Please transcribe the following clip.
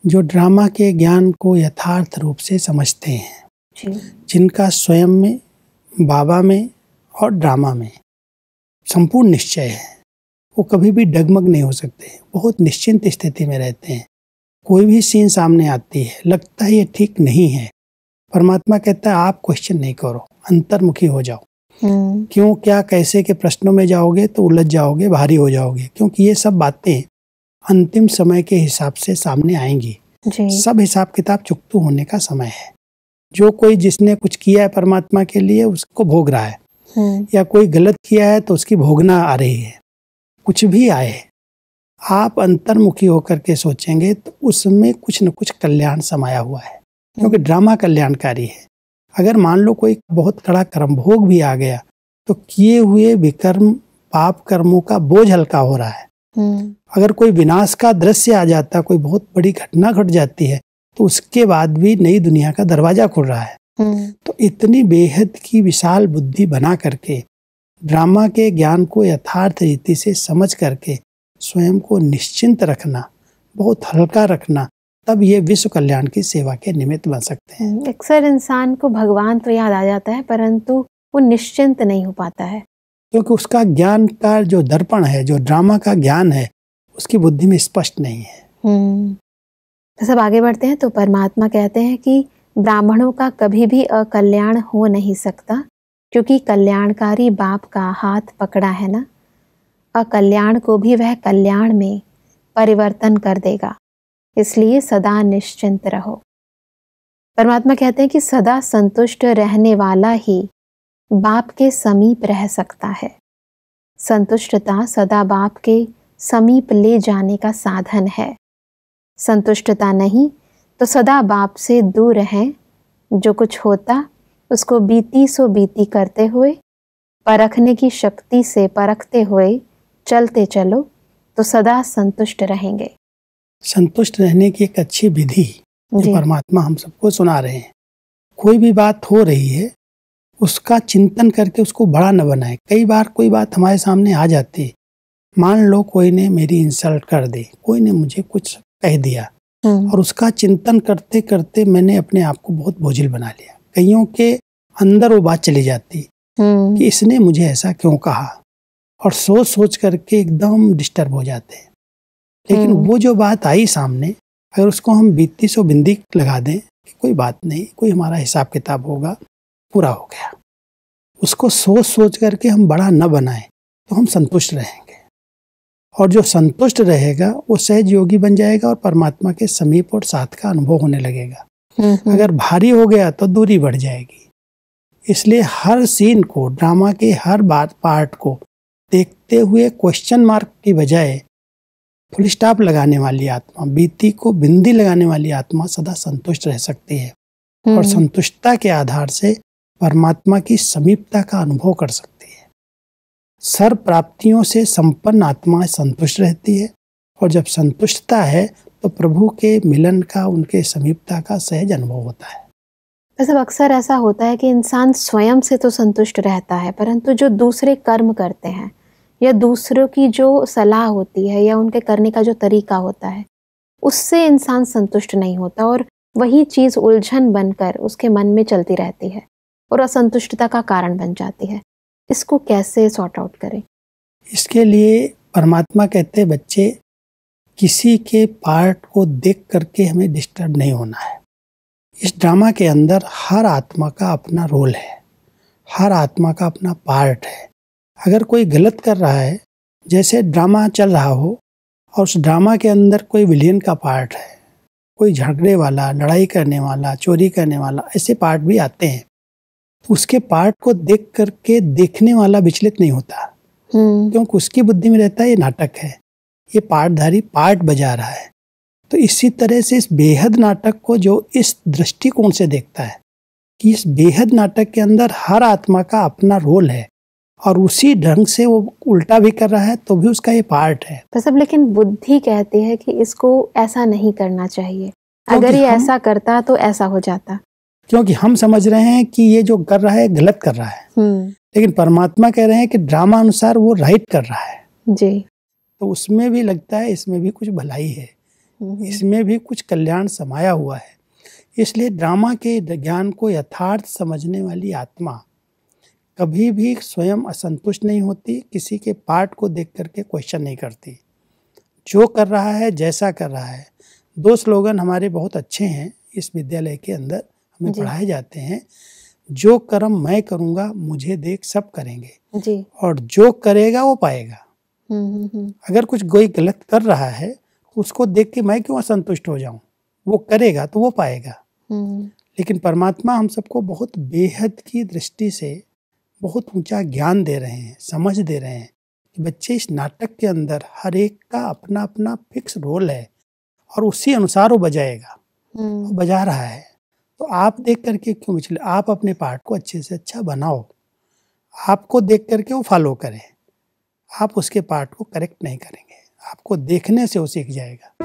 जो ड्रामा के ज्ञान को यथार्थ रूप से समझते हैं, जिनका स्वयं में, बाबा में और ड्रामा में संपूर्ण निश्चय है, वो कभी भी डगमग नहीं हो सकते, बहुत निश्चिंत स्थिति में रहते हैं। कोई भी सीन सामने आती है, लगता है ये ठीक नहीं है, परमात्मा कहता है आप क्वेश्चन नहीं करो, अंतर्मुखी हो जाओ। क्यों, क्या, कैसे के प्रश्नों में जाओगे तो उलझ जाओगे, भारी हो जाओगे, क्योंकि ये सब बातें अंतिम समय के हिसाब से सामने आएंगी। सब हिसाब किताब चुकतू होने का समय है। जो कोई जिसने कुछ किया है परमात्मा के लिए उसको भोग रहा है, या कोई गलत किया है तो उसकी भोगना आ रही है। कुछ भी आए, आप अंतर्मुखी होकर के सोचेंगे तो उसमें कुछ न कुछ कल्याण समाया हुआ है, क्योंकि ड्रामा कल्याणकारी है। अगर मान लो कोई बहुत कड़ा कर्म भोग भी आ गया तो किए हुए विकर्म पाप कर्मों का बोझ हल्का हो रहा है। अगर कोई विनाश का दृश्य आ जाता, कोई बहुत बड़ी घटना घट जाती है, तो उसके बाद भी नई दुनिया का दरवाजा खुल रहा है। तो इतनी बेहद की विशाल बुद्धि बना करके ड्रामा के ज्ञान को यथार्थ रीति से समझ करके स्वयं को निश्चिंत रखना, बहुत हल्का रखना, तब ये विश्व कल्याण की सेवा के निमित्त बन सकते हैं। अक्सर इंसान को भगवान तो याद आ जाता है, परंतु वो निश्चिंत नहीं हो पाता है, क्योंकि उसका ज्ञान का जो दर्पण है, जो ड्रामा का ज्ञान है, उसकी बुद्धि में स्पष्ट नहीं है। तो सब आगे बढ़ते हैं तो परमात्मा कहते हैं कि ब्राह्मणों का कभी भी अकल्याण हो नहीं सकता, क्योंकि कल्याणकारी बाप का हाथ पकड़ा है ना। अकल्याण को भी वह कल्याण में परिवर्तन कर देगा, इसलिए सदा निश्चिंत रहो। परमात्मा कहते हैं कि सदा संतुष्ट रहने वाला ही बाप के समीप रह सकता है। संतुष्टता सदा बाप के समीप ले जाने का साधन है। संतुष्टता नहीं तो सदा बाप से दूर रहें। जो कुछ होता उसको बीती सो बीती करते हुए, परखने की शक्ति से परखते हुए चलते चलो तो सदा संतुष्ट रहेंगे। संतुष्ट रहने की एक अच्छी विधि जो परमात्मा हम सबको सुना रहे हैं। कोई भी बात हो रही है उसका चिंतन करके उसको बड़ा न बनाए। कई बार कोई बात हमारे सामने आ जाती है, मान लो कोई ने मेरी इंसल्ट कर दी, कोई ने मुझे कुछ कह दिया, और उसका चिंतन करते करते मैंने अपने आप को बहुत बोझिल बना लिया। कईयों के अंदर वो बात चली जाती कि इसने मुझे ऐसा क्यों कहा, और सोच सोच करके एकदम डिस्टर्ब हो जाते हैं। लेकिन वो जो बात आई सामने, अगर उसको हम बीती सो बिंदी लगा दें कि कोई बात नहीं, कोई हमारा हिसाब किताब होगा, पूरा हो गया, उसको सोच सोच करके हम बड़ा न बनाएं तो हम संतुष्ट रहेंगे। और जो संतुष्ट रहेगा वो सहज योगी बन जाएगा और परमात्मा के समीप और साथ का अनुभव होने लगेगा। अगर भारी हो गया तो दूरी बढ़ जाएगी। इसलिए हर सीन को, ड्रामा के हर बात पार्ट को देखते हुए क्वेश्चन मार्क की बजाय फुल स्टॉप लगाने वाली आत्मा, बीती को बिंदी लगाने वाली आत्मा सदा संतुष्ट रह सकती है, और संतुष्टता के आधार से परमात्मा की समीपता का अनुभव कर सकती है। सर्व प्राप्तियों से संपन्न आत्मा संतुष्ट रहती है, और जब संतुष्टता है तो प्रभु के मिलन का, उनके समीपता का सहज अनुभव होता है। वैसे अक्सर ऐसा होता है कि इंसान स्वयं से तो संतुष्ट रहता है, परंतु जो दूसरे कर्म करते हैं या दूसरों की जो सलाह होती है या उनके करने का जो तरीका होता है, उससे इंसान संतुष्ट नहीं होता, और वही चीज़ उलझन बनकर उसके मन में चलती रहती है और असंतुष्टता का कारण बन जाती है। इसको कैसे सॉर्ट आउट करें? इसके लिए परमात्मा कहते हैं, बच्चे किसी के पार्ट को देख करके हमें डिस्टर्ब नहीं होना है। इस ड्रामा के अंदर हर आत्मा का अपना रोल है, हर आत्मा का अपना पार्ट है। अगर कोई गलत कर रहा है, जैसे ड्रामा चल रहा हो और उस ड्रामा के अंदर कोई विलेन का पार्ट है, कोई झगड़े वाला, लड़ाई करने वाला, चोरी करने वाला, ऐसे पार्ट भी आते हैं, तो उसके पार्ट को देख करके देखने वाला विचलित नहीं होता, क्योंकि उसकी बुद्धि में रहता है ये नाटक है, ये पार्टधारी पार्ट बजा रहा है। तो इसी तरह से इस बेहद नाटक को जो इस दृष्टिकोण से देखता है कि इस बेहद नाटक के अंदर हर आत्मा का अपना रोल है, और उसी ढंग से वो उल्टा भी कर रहा है तो भी उसका ये पार्ट है। तो सब, लेकिन बुद्धि कहती है कि इसको ऐसा नहीं करना चाहिए, अगर ये ऐसा करता तो ऐसा हो जाता, क्योंकि हम समझ रहे हैं कि ये जो कर रहा है गलत कर रहा है, लेकिन परमात्मा कह रहे हैं कि ड्रामा अनुसार वो राइट कर रहा है जी। तो उसमें भी लगता है इसमें भी कुछ भलाई है, इसमें भी कुछ कल्याण समाया हुआ है। इसलिए ड्रामा के ज्ञान को यथार्थ समझने वाली आत्मा कभी भी स्वयं असंतुष्ट नहीं होती, किसी के पार्ट को देख करके क्वेश्चन नहीं करती। जो कर रहा है, जैसा कर रहा है। 2 स्लोगन हमारे बहुत अच्छे हैं इस विद्यालय के अंदर, हमें पढ़ाए जाते हैं। जो कर्म मैं करूँगा, मुझे देख सब करेंगे जी। और जो करेगा वो पाएगा। अगर कुछ कोई गलत कर रहा है, उसको देख के मैं क्यों असंतुष्ट हो जाऊं? वो करेगा तो वो पाएगा। लेकिन परमात्मा हम सबको बहुत बेहद की दृष्टि से बहुत ऊंचा ज्ञान दे रहे हैं, समझ दे रहे हैं कि बच्चे इस नाटक के अंदर हर एक का अपना अपना फिक्स रोल है और उसी अनुसार वो बजाएगा। वो बजा रहा है, तो आप देख करके क्यों विचलित? आप अपने पार्ट को अच्छे से अच्छा बनाओ, आपको देख करके वो फॉलो करे, आप उसके पार्ट को करेक्ट नहीं करेंगे, आपको देखने से वो सीख जाएगा।